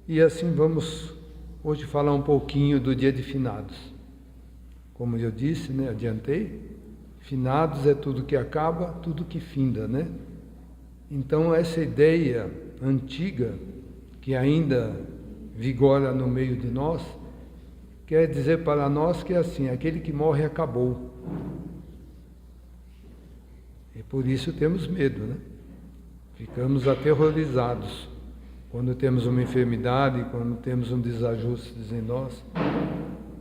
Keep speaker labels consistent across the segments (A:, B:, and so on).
A: E assim vamos hoje falar um pouquinho do dia de finados. Como eu disse, né, adiantei, finados é tudo que acaba, tudo que finda, né? Então essa ideia antiga, que ainda vigora no meio de nós, quer dizer para nós que é assim, aquele que morre acabou. E por isso temos medo, né? Ficamos aterrorizados quando temos uma enfermidade, quando temos um desajuste em nós.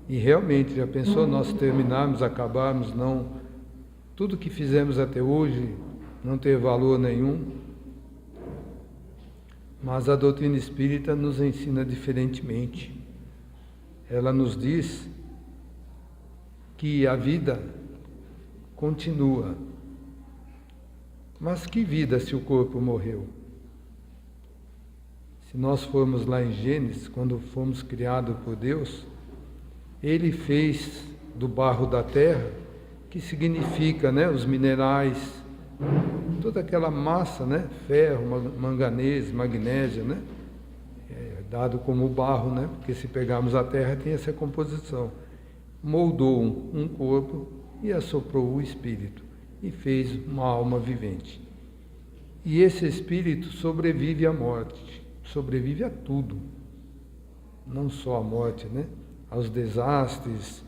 A: E realmente, já pensou nós terminarmos, acabarmos, não, tudo que fizemos até hoje não ter valor nenhum? Mas a doutrina espírita nos ensina diferentemente. Ela nos diz que a vida continua. Mas que vida se o corpo morreu? Se nós formos lá em Gênesis, quando fomos criados por Deus, Ele fez do barro da terra, que significa, né, os minerais, toda aquela massa, né, ferro, manganês, magnésio, né, dado como barro, né, porque se pegarmos a terra tem essa composição. Moldou um corpo e assoprou o espírito e fez uma alma vivente. E esse espírito sobrevive à morte, sobrevive a tudo, não só à morte, né? Aos desastres,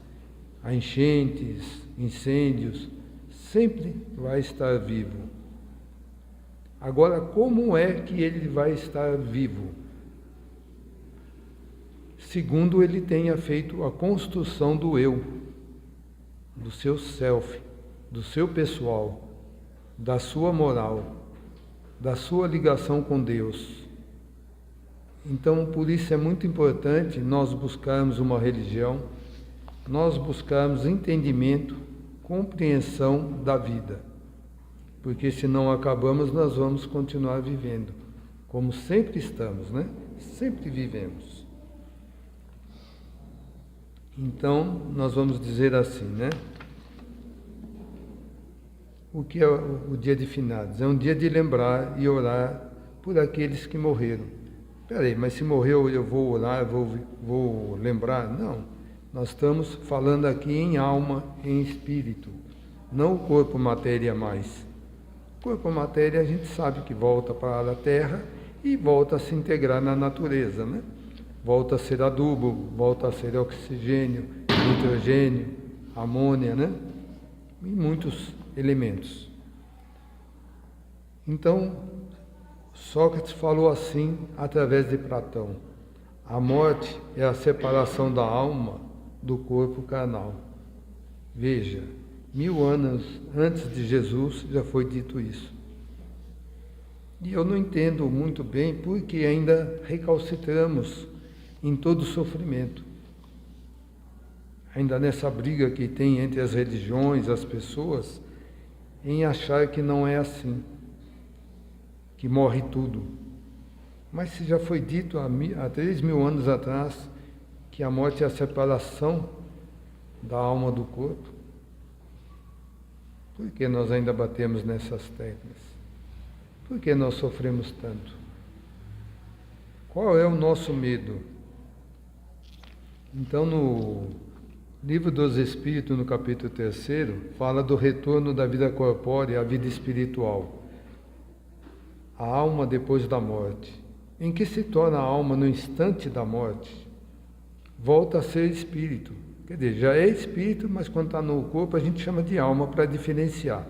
A: a enchentes, incêndios, sempre vai estar vivo. Agora, como é que ele vai estar vivo? Segundo ele tenha feito a construção do eu, do seu self, do seu pessoal, da sua moral, da sua ligação com Deus. Então, por isso é muito importante nós buscarmos uma religião, nós buscarmos entendimento, compreensão da vida. Porque se não acabamos, nós vamos continuar vivendo, como sempre estamos, né? Sempre vivemos. Então, nós vamos dizer assim, né? O que é o dia de finados? É um dia de lembrar e orar por aqueles que morreram. Peraí, mas se morreu eu vou orar, vou lembrar? Não, nós estamos falando aqui em alma, em espírito, não o corpo matéria mais. O corpo matéria a gente sabe que volta para a terra e volta a se integrar na natureza, né? Volta a ser adubo, volta a ser oxigênio, nitrogênio, amônia, né? E muitos elementos. Então, Sócrates falou assim através de Platão: a morte é a separação da alma do corpo carnal. Veja, 1000 anos antes de Jesus já foi dito isso. E eu não entendo muito bem porque ainda recalcitramos em todo o sofrimento. Ainda nessa briga que tem entre as religiões, as pessoas, em achar que não é assim, que morre tudo. Mas se já foi dito há 3000 anos atrás que a morte é a separação da alma do corpo, por que nós ainda batemos nessas teclas? Por que nós sofremos tanto? Qual é o nosso medo? Então, no Livro dos Espíritos, no capítulo 3º, fala do retorno da vida corpórea à vida espiritual. A alma depois da morte. Em que se torna a alma no instante da morte? Volta a ser espírito. Quer dizer, já é espírito, mas quando está no corpo a gente chama de alma para diferenciar.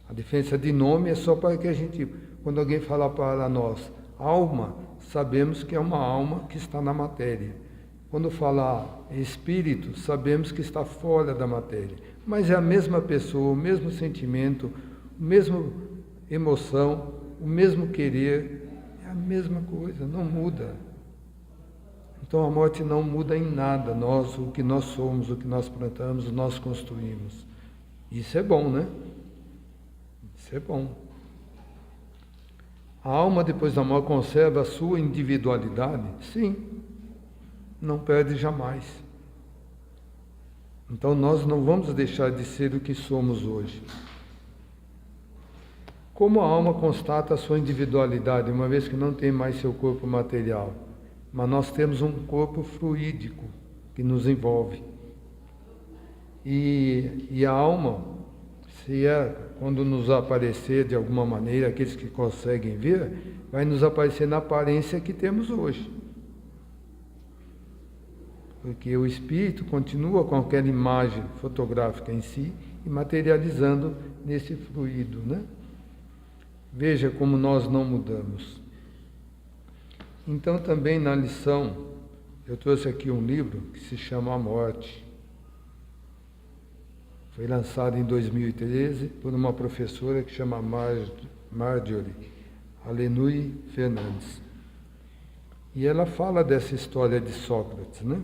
A: A diferença de nome é só para que a gente, quando alguém falar para nós alma, sabemos que é uma alma que está na matéria. Quando falar espírito, sabemos que está fora da matéria. Mas é a mesma pessoa, o mesmo sentimento, a mesma emoção, o mesmo querer, é a mesma coisa, não muda. Então a morte não muda em nada, nós, o que nós somos, o que nós plantamos, nós construímos. Isso é bom, né? Isso é bom. A alma depois da morte conserva a sua individualidade? Sim, não perde jamais. Então nós não vamos deixar de ser o que somos hoje. Como a alma constata a sua individualidade, uma vez que não tem mais seu corpo material? mas nós temos um corpo fluídico que nos envolve. E a alma, quando nos aparecer de alguma maneira, aqueles que conseguem ver, vai nos aparecer na aparência que temos hoje. Porque o espírito continua com aquela imagem fotográfica em si e materializando nesse fluido, né? Veja como nós não mudamos. Então também na lição, eu trouxe aqui um livro que se chama A Morte. Foi lançado em 2013 por uma professora que chama Marjorie Alenui Fernandes. E ela fala dessa história de Sócrates, né?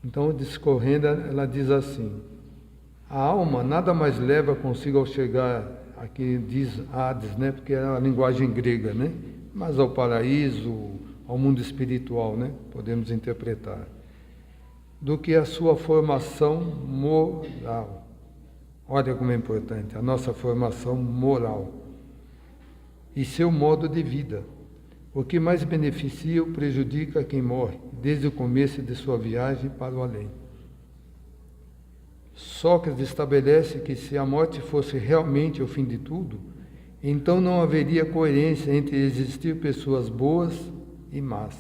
A: Então, discorrendo, ela diz assim: a alma nada mais leva consigo ao chegar, aqui diz Hades, né? Porque é a linguagem grega, né? Mas ao paraíso, ao mundo espiritual, né? Podemos interpretar. Do que a sua formação moral. Olha como é importante, a nossa formação moral e seu modo de vida. O que mais beneficia ou prejudica quem morre, desde o começo de sua viagem para o além. Sócrates estabelece que se a morte fosse realmente o fim de tudo, então não haveria coerência entre existir pessoas boas e más,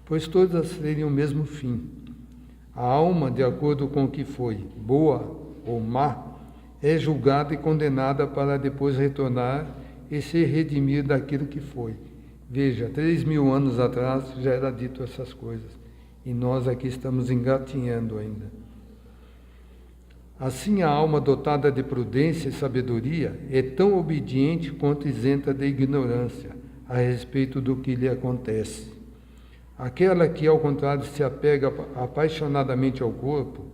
A: pois todas teriam o mesmo fim. A alma, de acordo com o que foi, boa ou má, é julgada e condenada para depois retornar e ser redimida daquilo que foi. Veja, 3.000 anos atrás já era dito essas coisas, e nós aqui estamos engatinhando ainda. Assim, a alma dotada de prudência e sabedoria é tão obediente quanto isenta de ignorância a respeito do que lhe acontece. Aquela que, ao contrário, se apega apaixonadamente ao corpo,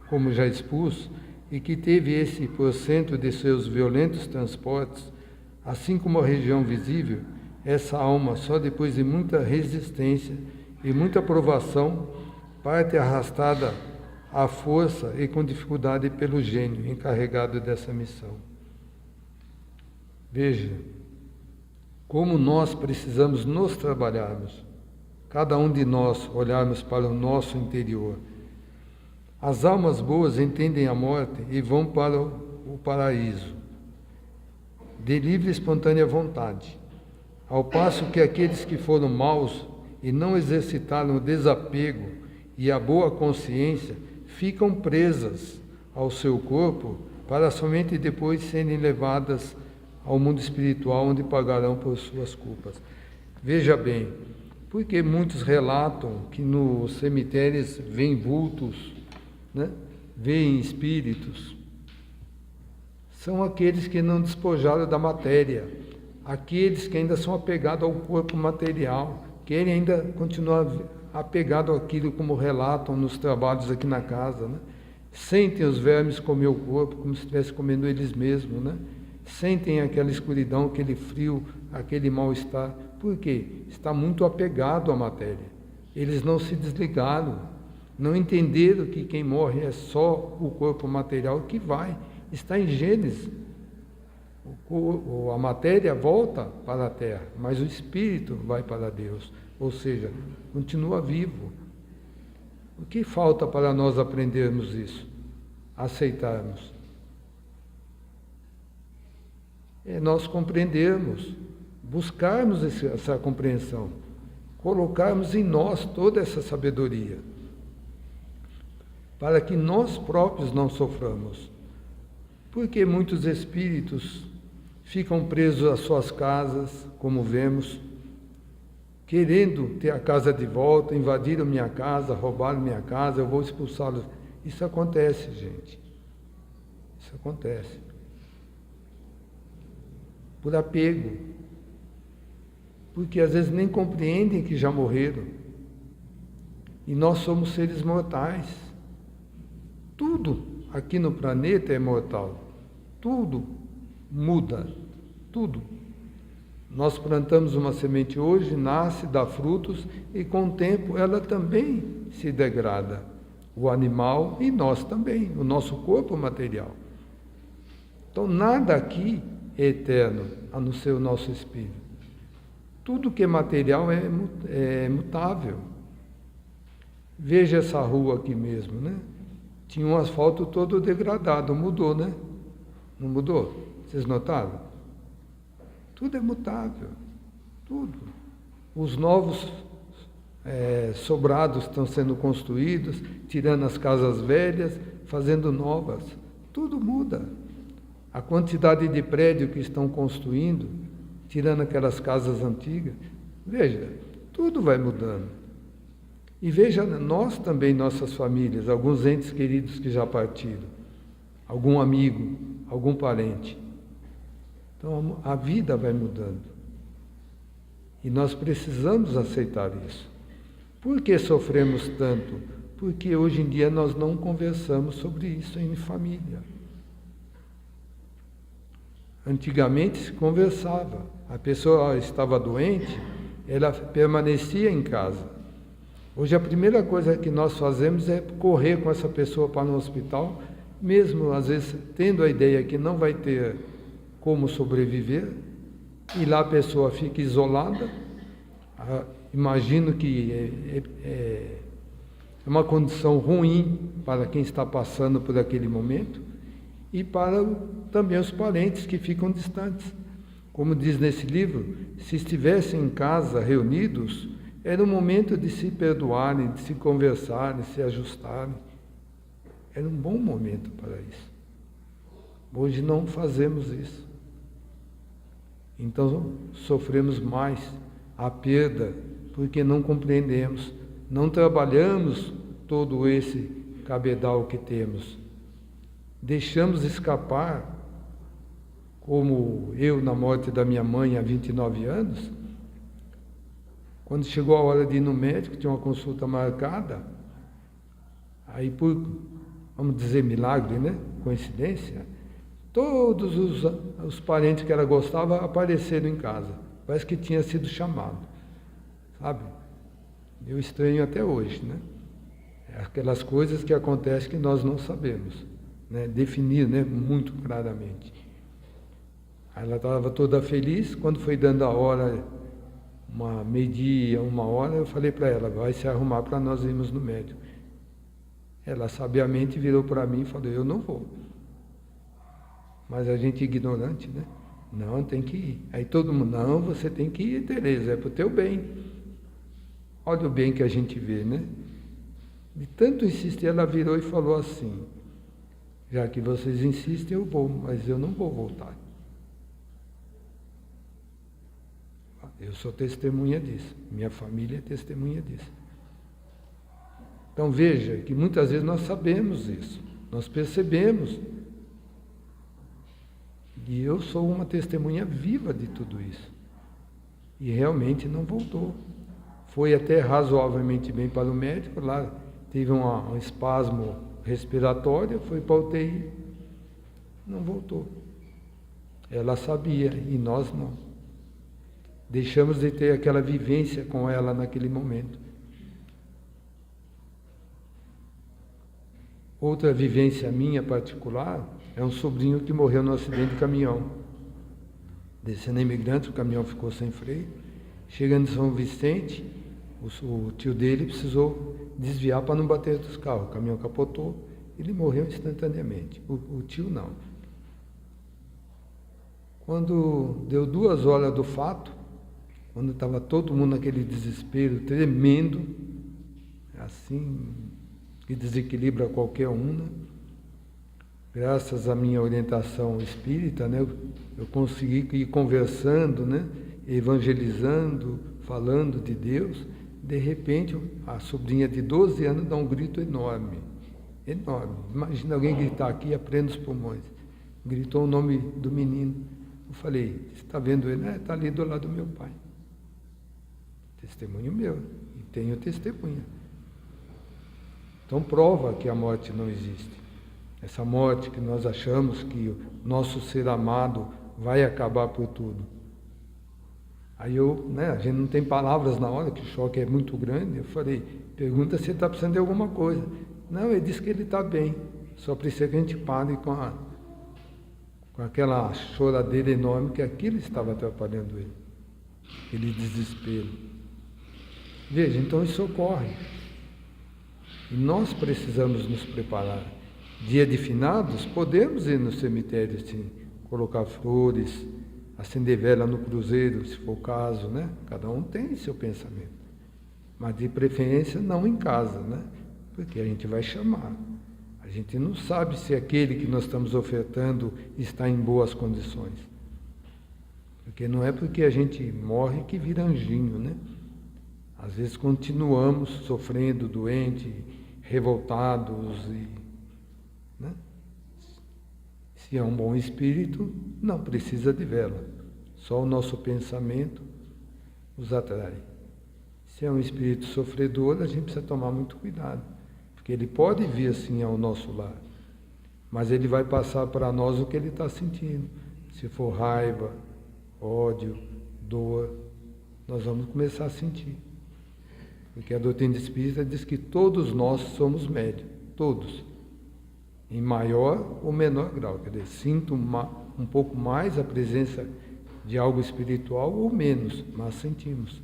A: como já expus, e que teve esse por cento de seus violentos transportes, assim como a região visível, essa alma, só depois de muita resistência e muita provação, parte arrastada à força e com dificuldade pelo gênio encarregado dessa missão. Veja como nós precisamos nos trabalharmos, cada um de nós olharmos para o nosso interior. As almas boas entendem a morte e vão para o paraíso, de livre e espontânea vontade, ao passo que aqueles que foram maus e não exercitaram o desapego e a boa consciência ficam presas ao seu corpo para somente depois serem levadas ao mundo espiritual, onde pagarão por suas culpas. Veja bem, porque muitos relatam que nos cemitérios veem vultos, né? Veem espíritos. São aqueles que não despojaram da matéria, aqueles que ainda são apegados ao corpo material, querem ainda continuar apegados àquilo, como relatam nos trabalhos aqui na casa, né? Sentem os vermes comer o corpo como se estivesse comendo eles mesmos, né? Sentem aquela escuridão, aquele frio, aquele mal-estar. Por quê? Está muito apegado à matéria. Eles não se desligaram, não entenderam que quem morre é só o corpo material que vai. Está em Gênesis. A matéria volta para a terra, mas o espírito vai para Deus, ou seja, continua vivo. O que falta para nós aprendermos isso? Aceitarmos. É nós compreendermos, buscarmos essa compreensão, colocarmos em nós toda essa sabedoria, para que nós próprios não soframos. Porque muitos espíritos ficam presos às suas casas, como vemos, querendo ter a casa de volta, invadiram minha casa, roubaram minha casa, eu vou expulsá-los. Isso acontece, gente. Isso acontece. Por apego. Porque às vezes nem compreendem que já morreram. E nós somos seres mortais. Tudo aqui no planeta é mortal. Tudo muda. Tudo. Nós plantamos uma semente hoje, nasce, dá frutos, e com o tempo ela também se degrada. O animal e nós também, o nosso corpo material. Então nada aqui é eterno, a não ser o nosso espírito. Tudo que é material é mutável. Veja essa rua aqui mesmo, né? Tinha um asfalto todo degradado, mudou, né? Não mudou? Vocês notaram? Tudo é mutável, tudo. Os novos sobrados estão sendo construídos, tirando as casas velhas, fazendo novas. Tudo muda. A quantidade de prédio que estão construindo, tirando aquelas casas antigas. Veja, tudo vai mudando. E veja nós também, nossas famílias, alguns entes queridos que já partiram, algum amigo, algum parente. Então a vida vai mudando. E nós precisamos aceitar isso. Por que sofremos tanto? Porque hoje em dia nós não conversamos sobre isso em família. Antigamente se conversava. A pessoa estava doente, ela permanecia em casa. Hoje a primeira coisa que nós fazemos é correr com essa pessoa para o hospital, mesmo às vezes tendo a ideia que não vai ter como sobreviver, e lá a pessoa fica isolada. Imagino que é uma condição ruim para quem está passando por aquele momento e para também os parentes que ficam distantes. Como diz nesse livro, se estivessem em casa reunidos, era o momento de se perdoarem, de se conversarem, de se ajustarem. Era um bom momento para isso. Hoje não fazemos isso. Então sofremos mais a perda, porque não compreendemos, não trabalhamos todo esse cabedal que temos. Deixamos escapar, como eu na morte da minha mãe há 29 anos, quando chegou a hora de ir no médico, tinha uma consulta marcada, aí por, vamos dizer, milagre, né? Coincidência, todos os parentes que ela gostava apareceram em casa. Parece que tinha sido chamado, sabe? Eu estranho até hoje, né? Aquelas coisas que acontecem que nós não sabemos, né? Definir, né? Muito claramente. Aí ela estava toda feliz, quando foi dando a hora, meio-dia, 1 hora, eu falei para ela, vai se arrumar para nós irmos no médico. Ela sabiamente virou para mim e falou, eu não vou. Mas a gente é ignorante, né? Não, tem que ir. Aí todo mundo, não, você tem que ir, Tereza, é para o teu bem. Olha o bem que a gente vê, né? De tanto insistir, ela virou e falou assim, já que vocês insistem, eu vou, mas eu não vou voltar. Eu sou testemunha disso, minha família é testemunha disso. Então veja que muitas vezes nós sabemos isso, nós percebemos. E eu sou uma testemunha viva de tudo isso. E realmente não voltou. Foi até razoavelmente bem para o médico, lá teve um espasmo respiratório, foi para a UTI, não voltou. Ela sabia e nós não. Deixamos de ter aquela vivência com ela naquele momento. Outra vivência minha particular é um sobrinho que morreu num acidente de caminhão. Descendo imigrante, o caminhão ficou sem freio. Chegando em São Vicente, o tio dele precisou desviar para não bater dos carros. O caminhão capotou, ele morreu instantaneamente. O tio não. Quando deu 2 horas do fato, quando estava todo mundo naquele desespero tremendo, assim, que desequilibra qualquer um, né? Graças à minha orientação espírita, né, eu consegui ir conversando, né, evangelizando, falando de Deus. De repente, a sobrinha de 12 anos dá um grito enorme, enorme. Imagina alguém gritar aqui, aprenda os pulmões. Gritou o nome do menino. Eu falei, você está vendo ele? Está ali do lado do meu pai. Testemunho meu, e tenho testemunha. Então prova que a morte não existe. Essa morte que nós achamos que o nosso ser amado vai acabar por tudo. Aí a gente não tem palavras na hora, que o choque é muito grande. Eu falei, pergunta se ele está precisando de alguma coisa. Não, ele disse que ele está bem. Só precisa que a gente pare com aquela choradeira enorme, que aquilo estava atrapalhando ele. aquele desespero. Veja, então isso ocorre. E nós precisamos nos preparar. Dia de finados, podemos ir no cemitério, sim, colocar flores, acender vela no cruzeiro, se for o caso, né? Cada um tem seu pensamento. Mas de preferência não em casa, né? Porque a gente vai chamar. A gente não sabe se aquele que nós estamos ofertando está em boas condições. Porque não é porque a gente morre que vira anjinho, né? Às vezes continuamos sofrendo, doente, revoltados, né? Se é um bom espírito, não precisa de vela. Só o nosso pensamento os atrai. Se é um espírito sofredor, a gente precisa tomar muito cuidado. Porque ele pode vir assim ao nosso lar. Mas ele vai passar para nós o que ele está sentindo. Se for raiva, ódio, dor, nós vamos começar a sentir. Porque a doutrina espírita diz que todos nós somos médios, todos, em maior ou menor grau. Quer dizer, sinto um pouco mais a presença de algo espiritual ou menos, mas sentimos.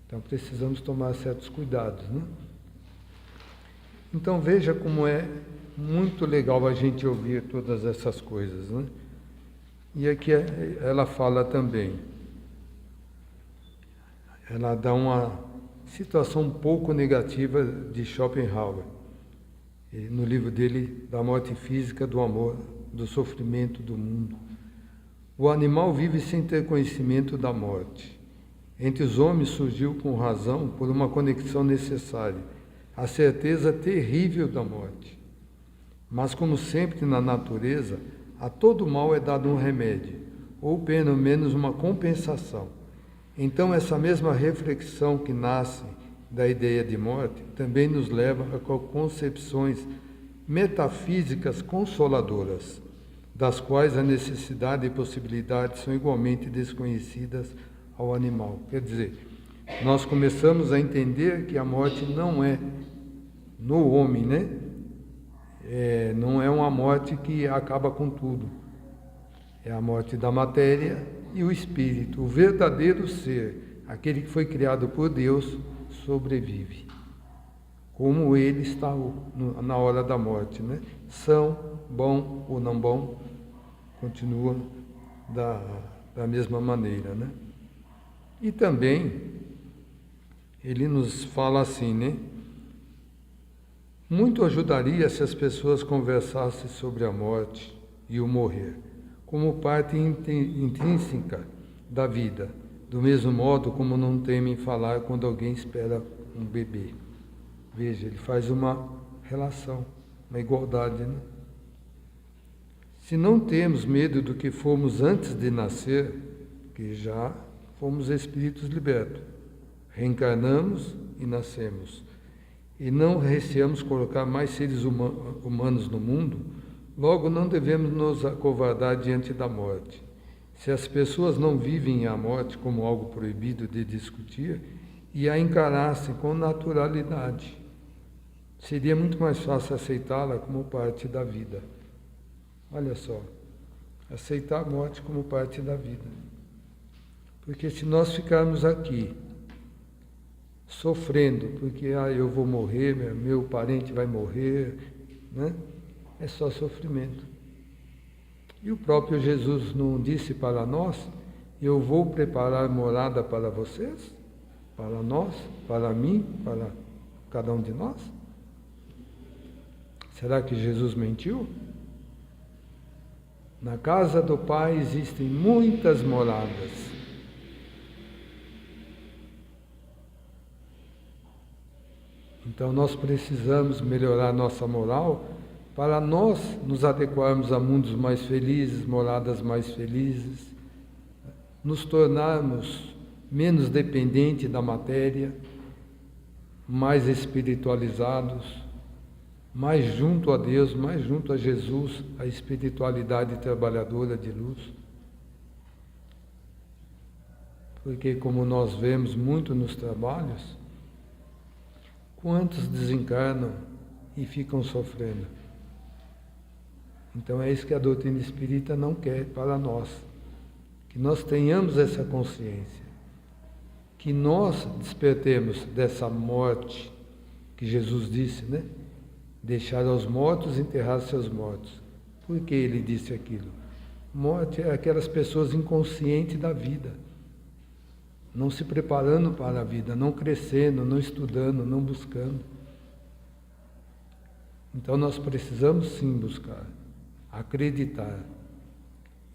A: Então precisamos tomar certos cuidados, né? Então veja como é muito legal a gente ouvir todas essas coisas, né? E aqui ela fala também, ela dá uma situação um pouco negativa de Schopenhauer, no livro dele, Da Morte Física, do Amor, do Sofrimento do Mundo. O animal vive sem ter conhecimento da morte. Entre os homens surgiu com razão, por uma conexão necessária, a certeza terrível da morte. Mas, como sempre na natureza, a todo mal é dado um remédio, ou pelo menos uma compensação. Então, essa mesma reflexão que nasce da ideia de morte também nos leva a concepções metafísicas consoladoras, das quais a necessidade e possibilidade são igualmente desconhecidas ao animal. Quer dizer, nós começamos a entender que a morte não é no homem, né? Não é uma morte que acaba com tudo. É a morte da matéria e o espírito. O verdadeiro ser, aquele que foi criado por Deus, sobrevive. Como ele está na hora da morte, né? São, bom ou não bom, continua da mesma maneira, né? E também, ele nos fala assim, né? Muito ajudaria se as pessoas conversassem sobre a morte e o morrer, como parte intrínseca da vida, do mesmo modo como não temem falar quando alguém espera um bebê. Veja, ele faz uma relação, uma igualdade, né? Se não temos medo do que fomos antes de nascer, que já fomos espíritos libertos, reencarnamos e nascemos, e não receamos colocar mais seres humanos no mundo, logo não devemos nos acovardar diante da morte. Se as pessoas não vivem a morte como algo proibido de discutir e a encarassem com naturalidade, seria muito mais fácil aceitá-la como parte da vida. Olha só, aceitar a morte como parte da vida. Porque se nós ficarmos aqui sofrendo, porque eu vou morrer, meu parente vai morrer, né? É só sofrimento. E o próprio Jesus não disse para nós: eu vou preparar morada para vocês, para nós, para mim, para cada um de nós? Será que Jesus mentiu? Na casa do Pai existem muitas moradas. Então nós precisamos melhorar nossa moral para nós nos adequarmos a mundos mais felizes, moradas mais felizes, nos tornarmos menos dependentes da matéria, mais espiritualizados, mais junto a Deus, mais junto a Jesus, a espiritualidade trabalhadora de luz. Porque como nós vemos muito nos trabalhos, quantos desencarnam e ficam sofrendo? Então é isso que a doutrina espírita não quer para nós, que nós tenhamos essa consciência. que nós despertemos dessa morte que Jesus disse, né? Deixar aos mortos enterrar seus mortos. Por que ele disse aquilo? Morte é aquelas pessoas inconscientes da vida, não se preparando para a vida, não crescendo, não estudando, não buscando. Então nós precisamos sim buscar, acreditar.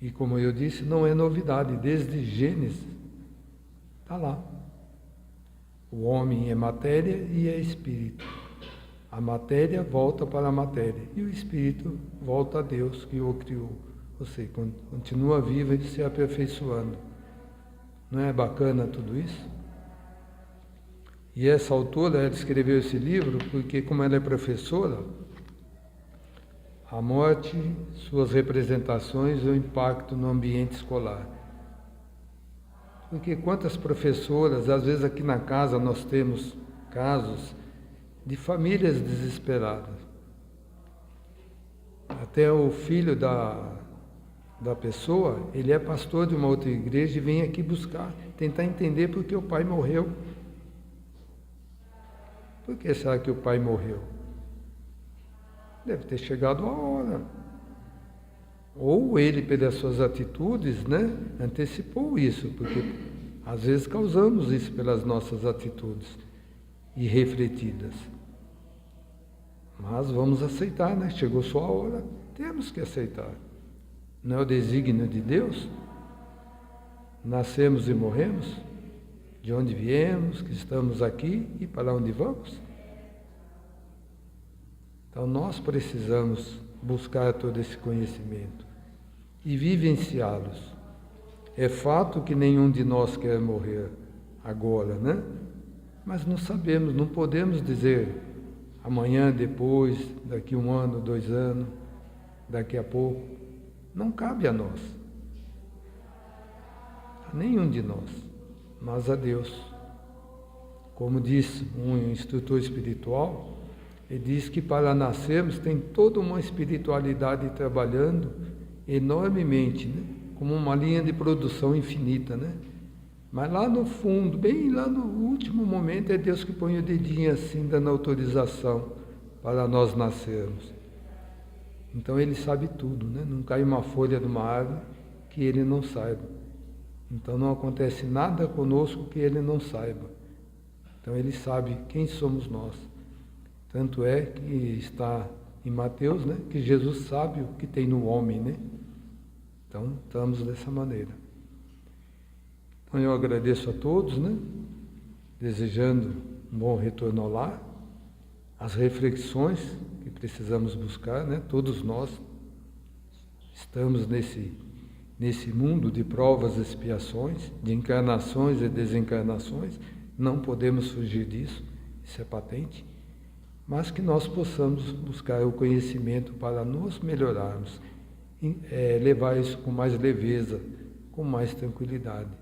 A: E como eu disse, não é novidade, desde Gênesis está lá. O homem é matéria e é espírito. A matéria volta para a matéria e o espírito volta a Deus que o criou. Ou seja, continua vivo e se aperfeiçoando. Não é bacana tudo isso? E essa autora, ela escreveu esse livro porque, como ela é professora, a morte, suas representações e o impacto no ambiente escolar. Porque quantas professoras, às vezes aqui na casa nós temos casos de famílias desesperadas. Até o filho da pessoa, ele é pastor de uma outra igreja e vem aqui buscar, tentar entender por que o pai morreu. Por que será que o pai morreu? Deve ter chegado a hora. Ou ele, pelas suas atitudes, né, antecipou isso, porque às vezes causamos isso pelas nossas atitudes irrefletidas. Mas vamos aceitar, né? Chegou sua hora, temos que aceitar. Não é o desígnio de Deus? Nascemos e morremos, de onde viemos, que estamos aqui e para onde vamos. Então nós precisamos buscar todo esse conhecimento e vivenciá-los. É fato que nenhum de nós quer morrer agora, né? Mas não sabemos, não podemos dizer amanhã, depois, daqui 1 ano, 2 anos, daqui a pouco. Não cabe a nós, a nenhum de nós, mas a Deus. Como diz um instrutor espiritual, ele diz que para nascermos tem toda uma espiritualidade trabalhando enormemente, né? Como uma linha de produção infinita, né? Mas lá no fundo, bem lá no último momento, é Deus que põe o dedinho assim, dando autorização para nós nascermos. Então Ele sabe tudo, né? Não cai uma folha de uma árvore que Ele não saiba. Então não acontece nada conosco que Ele não saiba. Então Ele sabe quem somos nós. Tanto é que está em Mateus, né? Que Jesus sabe o que tem no homem, né? Então estamos dessa maneira. Então eu agradeço a todos, né? Desejando um bom retorno ao lar, as reflexões que precisamos buscar, né? Todos nós estamos nesse mundo de provas e expiações, de encarnações e desencarnações, não podemos fugir disso, isso é patente, mas que nós possamos buscar o conhecimento para nos melhorarmos, levar isso com mais leveza, com mais tranquilidade.